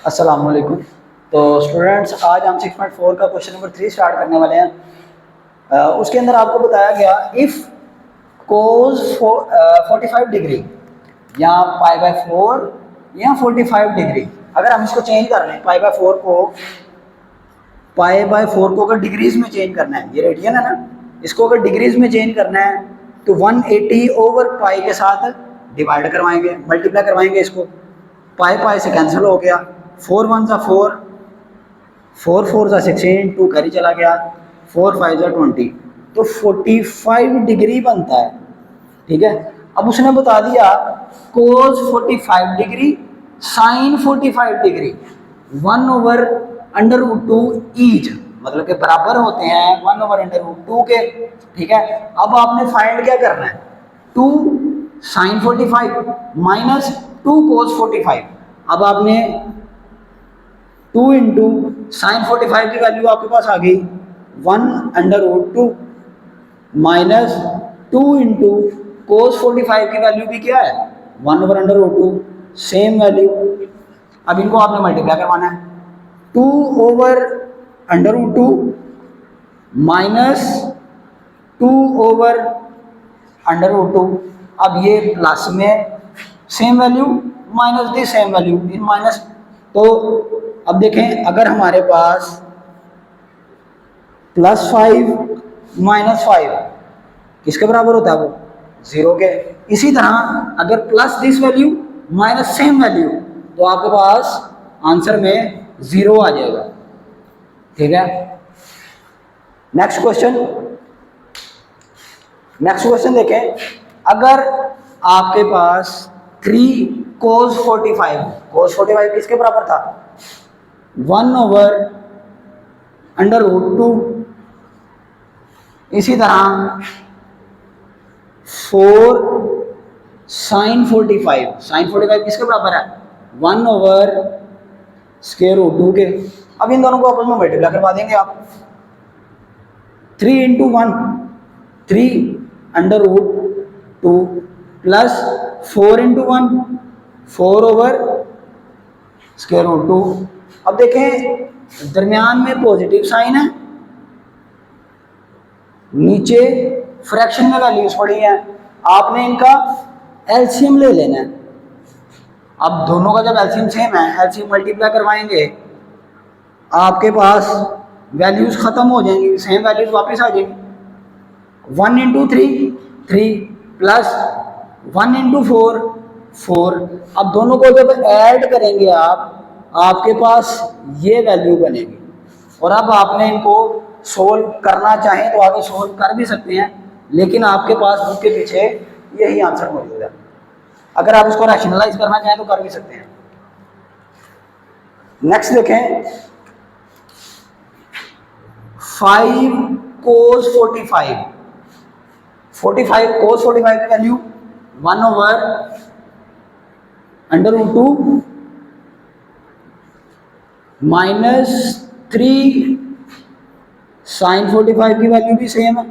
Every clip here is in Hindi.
अस्सलाम वालेकुम। तो स्टूडेंट्स, आज हम 6.4 का क्वेश्चन नंबर 3 स्टार्ट करने वाले हैं। उसके अंदर आपको बताया गया इफ़ कोस 45 डिग्री या पाई बाय 4 या 45 डिग्री, अगर हम इसको चेंज कर लें पाई बाय 4 को अगर डिग्रीज में चेंज करना है, ये रेडियन है ना, इसको अगर डिग्रीज में चेंज करना है तो 180 ओवर पाई के साथ डिवाइड करवाएंगे, मल्टीप्लाई करवाएंगे इसको। पाई पाई से कैंसिल हो गया, 4 1 सा 4, 4 4 सा 16, 2 कैरी चला गया, 4 5 सा 20, तो 45 डिग्री बनता है। ठीक है, अब उसने बता दिया कोस 45 डिग्री साइन 45 डिग्री 1/√2 ईच, मतलब के बराबर होते हैं 1/√2 के। ठीक है, अब आपने फाइंड क्या करना है, 2 साइन 45 माइनस 2 कोस 45। अब आपने 2 इंटू साइन 45 की वैल्यू आपके पास आ गई 1/√2 माइनस 2 इंटू कोस 45 की वैल्यू भी क्या है 1/√2, सेम वैल्यू। अब इनको आपने मल्टीप्लाई करवाना है, 2/√2 माइनस 2/√2। अब ये प्लस में same value minus the same value in minus. तो अब देखें, अगर हमारे पास +5 -5 किसके बराबर होता है, वो 0 के। इसी तरह अगर plus this value minus same value, तो आपके पास आंसर में 0 आ जाएगा। ठीक है, नेक्स्ट क्वेश्चन देखें। अगर आपके पास 3 कोस 45 किसके बराबर था 1/√2। इसी तरह 4 साइन 45 किसके बराबर है 1/√2 के। अब इन दोनों को आपस में मल्टीप्लाई करवा देंगे आप, 3 इंटू 1 3/√2 प्लस 4 इंटू 1 4/√2। अब देखें, दरमियान में पॉजिटिव साइन है, नीचे फ्रैक्शन में वैल्यूज पड़ी हैं, आपने इनका एलसीएम ले लेना है। अब दोनों का जब एलसीएम सेम है, एलसीएम मल्टीप्लाई करवाएंगे, आपके पास वैल्यूज खत्म हो जाएंगी, सेम वैल्यूज वापस आ जाएंगी। 1 इंटू 3 प्लस 1 इंटू 4। अब दोनों को जब ऐड करेंगे आपके पास ये वैल्यू बनेगी। और अब आपने इनको सोल्व करना चाहें तो आगे सोल्व कर भी सकते हैं, लेकिन आपके पास बुक के पीछे यही आंसर मौजूद है। अगर आप इसको रैशनलाइज करना चाहें तो कर भी सकते हैं। नेक्स्ट देखें, 5 कोस 45 कोस 45 की वैल्यू 1/√2 माइनस 3 साइन 45 की वैल्यू भी सेम है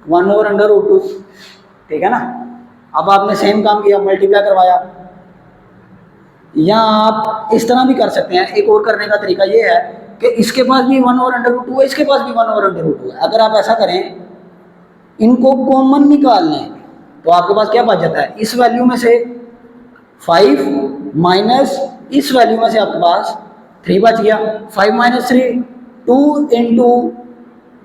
1/√2। ठीक है ना। अब आपने सेम काम किया, मल्टीप्लाई करवाया। या आप इस तरह भी कर सकते हैं, एक और करने का तरीका ये है कि इसके पास भी 1/√2 है, इसके पास भी 1/√2 है। अगर आप ऐसा करें, इनको कॉमन निकाल लें, तो आपके पास क्या बच जाता है, इस वैल्यू में से 5 माइनस इस वैल्यू में से आपके पास 3 बच गया। 5 माइनस 3 2 इंटू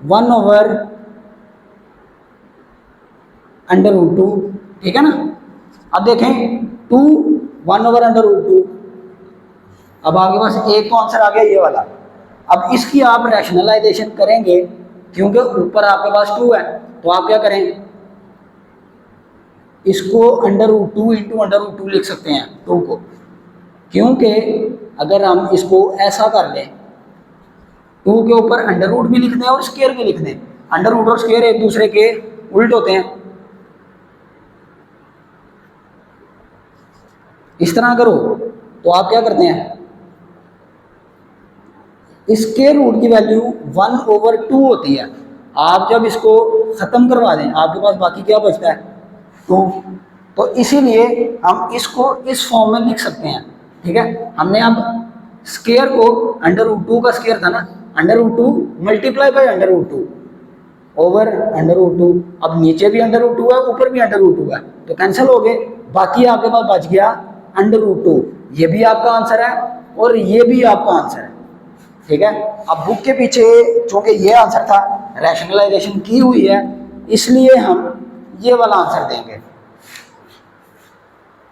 1/√2। ठीक है ना। अब देखें 2 1/√2। अब आपके पास एक तो आंसर आ गया ये वाला। अब इसकी आप रैशनलाइजेशन करेंगे, क्योंकि ऊपर आपके पास 2 है, तो आप क्या करें, इसको √2 इंटू √2 लिख सकते हैं 2 को, क्योंकि अगर हम इसको ऐसा कर लें, 2 के ऊपर अंडर रूट भी लिख दें और स्क्वायर भी लिख दें, अंडर रूट और स्क्वायर एक दूसरे के उल्ट होते हैं। इस तरह करो तो आप क्या करते हैं, स्क्वायर रूट की वैल्यू 1/2 होती है। आप जब इसको ख़त्म करवा दें, आपके पास बाकी क्या बचता है 2। तो इसीलिए हम इसको इस फॉर्म में लिख सकते हैं। ठीक है, हमने अब स्केयर को √2 का स्केयर था ना, √2 मल्टीप्लाई बाय √2 ओवर √2। अब नीचे भी √2 है, ऊपर भी √2 है, तो कैंसिल हो गए। बाकी आपके पास बच गया √2। ये भी आपका आंसर है और ये भी आपका आंसर है, ठीक है। अब बुक के पीछे चूंकि ये आंसर था, रैशनलाइजेशन की हुई है, इसलिए हम ये वाला आंसर देंगे।